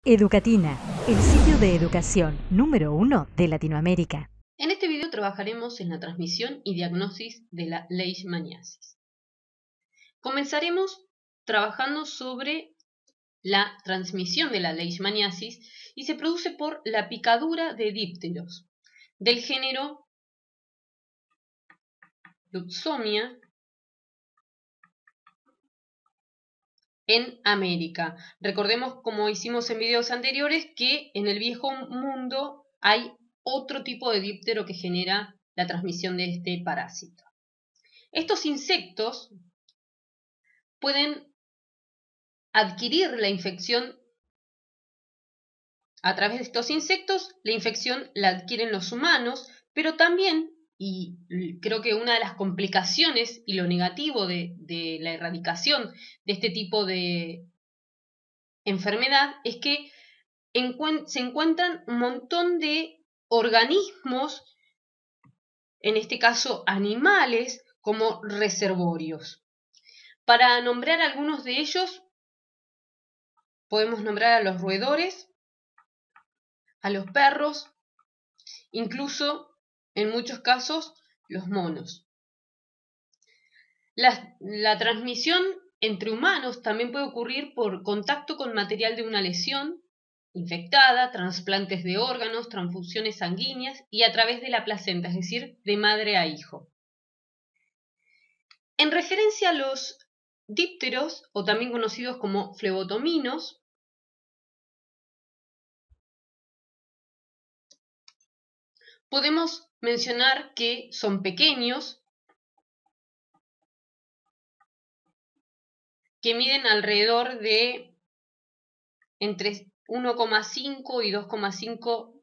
Educatina, el sitio de educación número 1 de Latinoamérica. En este video trabajaremos en la transmisión y diagnosis de la leishmaniasis. Comenzaremos trabajando sobre la transmisión de la leishmaniasis y se produce por la picadura de dípteros del género Lutzomia en América. Recordemos, como hicimos en videos anteriores, que en el viejo mundo hay otro tipo de díptero que genera la transmisión de este parásito. Estos insectos pueden adquirir la infección a través de estos insectos. La infección la adquieren los humanos, pero también, y creo que una de las complicaciones y lo negativo de la erradicación de este tipo de enfermedad es que se encuentran un montón de organismos, en este caso animales, como reservorios. Para nombrar algunos de ellos, podemos nombrar a los roedores, a los perros, incluso, en muchos casos, los monos. La transmisión entre humanos también puede ocurrir por contacto con material de una lesión infectada, trasplantes de órganos, transfusiones sanguíneas y a través de la placenta, es decir, de madre a hijo. En referencia a los dípteros, o también conocidos como flebotominos, podemos mencionar que son pequeños, que miden alrededor de entre 1,5 y 2,5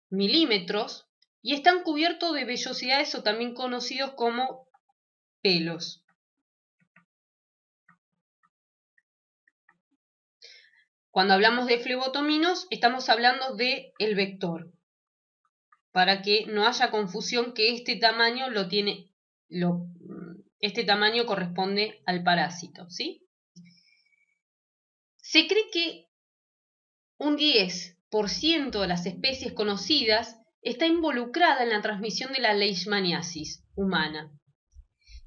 milímetros y están cubiertos de vellosidades o también conocidos como pelos. Cuando hablamos de flebotominos, estamos hablando del vector, para que no haya confusión que este tamaño este tamaño corresponde al parásito, ¿sí? Se cree que un 10% de las especies conocidas está involucrada en la transmisión de la leishmaniasis humana.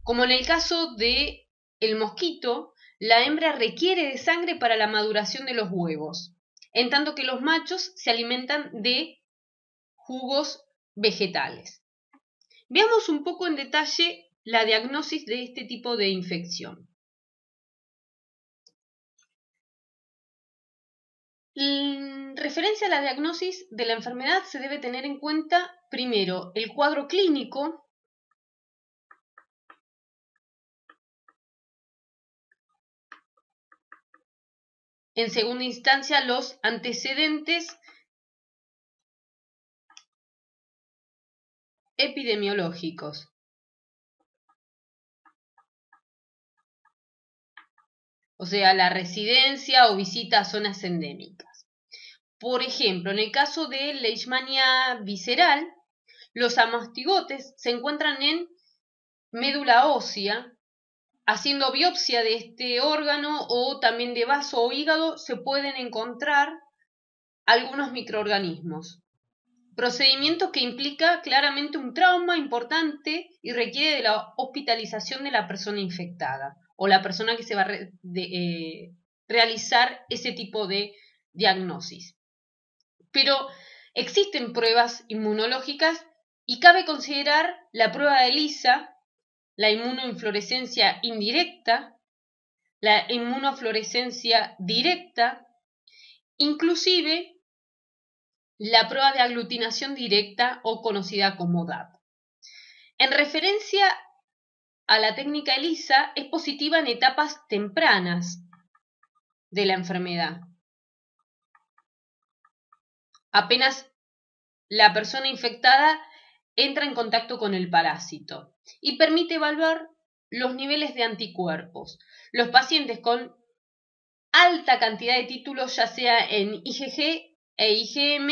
Como en el caso del mosquito, la hembra requiere de sangre para la maduración de los huevos, en tanto que los machos se alimentan de jugos vegetales. Veamos un poco en detalle la diagnosis de este tipo de infección. En referencia a la diagnosis de la enfermedad se debe tener en cuenta primero el cuadro clínico, en segunda instancia los antecedentes epidemiológicos. O sea, la residencia o visita a zonas endémicas. Por ejemplo, en el caso de leishmania visceral, los amastigotes se encuentran en médula ósea. Haciendo biopsia de este órgano o también de vaso o hígado se pueden encontrar algunos microorganismos. Procedimiento que implica claramente un trauma importante y requiere de la hospitalización de la persona infectada o la persona que se va a realizar ese tipo de diagnosis. Pero existen pruebas inmunológicas y cabe considerar la prueba de ELISA, la inmunoinflorescencia indirecta, la inmunofluorescencia directa, inclusive la prueba de aglutinación directa o conocida como DAP. En referencia a la técnica ELISA, es positiva en etapas tempranas de la enfermedad. Apenas la persona infectada entra en contacto con el parásito y permite evaluar los niveles de anticuerpos. Los pacientes con alta cantidad de títulos, ya sea en IgG e IgM,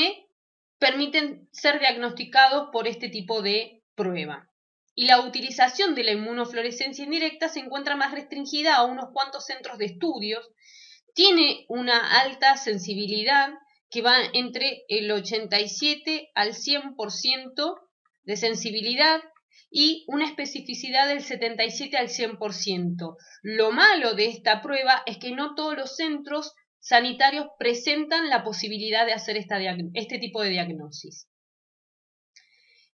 permiten ser diagnosticados por este tipo de prueba. Y la utilización de la inmunofluorescencia indirecta se encuentra más restringida a unos cuantos centros de estudios tiene una alta sensibilidad que va entre el 87 al 100% de sensibilidad y una especificidad del 77 al 100%. Lo malo de esta prueba es que no todos los centros sanitarios presentan la posibilidad de hacer este tipo de diagnosis.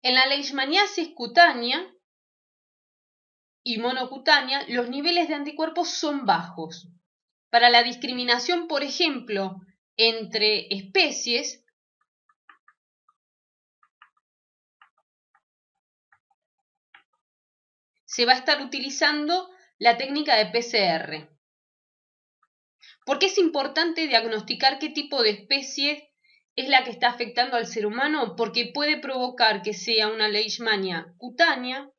En la leishmaniasis cutánea y monocutánea, los niveles de anticuerpos son bajos. Para la discriminación, por ejemplo, entre especies, se va a estar utilizando la técnica de PCR. ¿Por qué es importante diagnosticar qué tipo de especie es la que está afectando al ser humano? Porque puede provocar que sea una leishmania cutánea,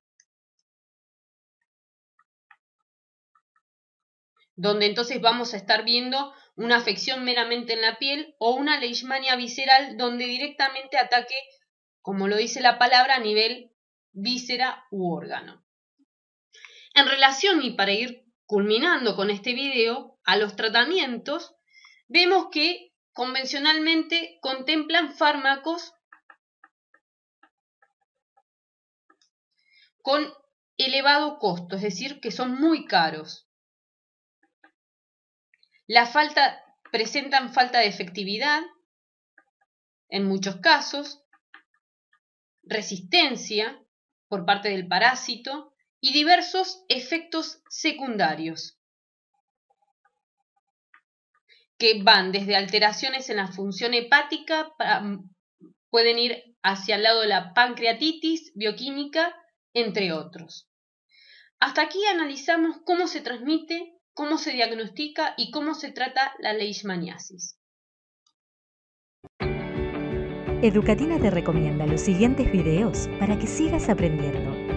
donde entonces vamos a estar viendo una afección meramente en la piel, o una leishmania visceral, donde directamente ataque, como lo dice la palabra, a nivel víscera u órgano. En relación, y para ir culminando con este video, a los tratamientos, vemos que convencionalmente contemplan fármacos con elevado costo, es decir, que son muy caros. Presentan falta de efectividad en muchos casos, resistencia por parte del parásito y diversos efectos secundarios que van desde alteraciones en la función hepática, pueden ir hacia el lado de la pancreatitis bioquímica, entre otros. Hasta aquí analizamos cómo se transmite, cómo se diagnostica y cómo se trata la leishmaniasis. Educatina te recomienda los siguientes videos para que sigas aprendiendo.